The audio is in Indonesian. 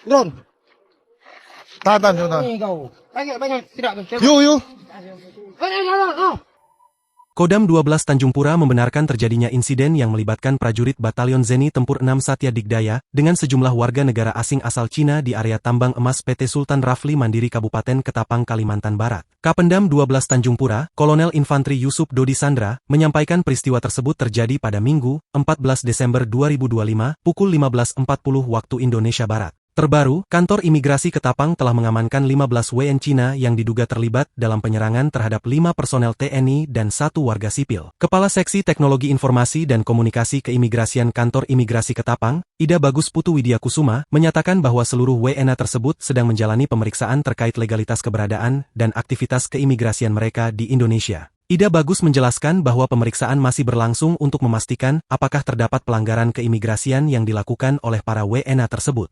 Ron. Tahan, tahan. Ini kau. Banyak, tidak. Yuk. Kodam 12 Tanjung Pura membenarkan terjadinya insiden yang melibatkan prajurit Batalion Zeni Tempur 6 Satya Digdaya dengan sejumlah warga negara asing asal Cina di area tambang emas PT Sultan Rafli Mandiri Kabupaten Ketapang, Kalimantan Barat. Kapendam 12 Tanjung Pura, Kolonel Infantri Yusuf Dodi Sandra, menyampaikan peristiwa tersebut terjadi pada Minggu, 14 Desember 2025, pukul 15.40 waktu Indonesia Barat. Terbaru, kantor imigrasi Ketapang telah mengamankan 15 WN Cina yang diduga terlibat dalam penyerangan terhadap 5 personel TNI dan 1 warga sipil. Kepala Seksi Teknologi Informasi dan Komunikasi Keimigrasian Kantor Imigrasi Ketapang, Ida Bagus Putu Widya Kusuma, menyatakan bahwa seluruh WNA tersebut sedang menjalani pemeriksaan terkait legalitas keberadaan dan aktivitas keimigrasian mereka di Indonesia. Ida Bagus menjelaskan bahwa pemeriksaan masih berlangsung untuk memastikan apakah terdapat pelanggaran keimigrasian yang dilakukan oleh para WNA tersebut.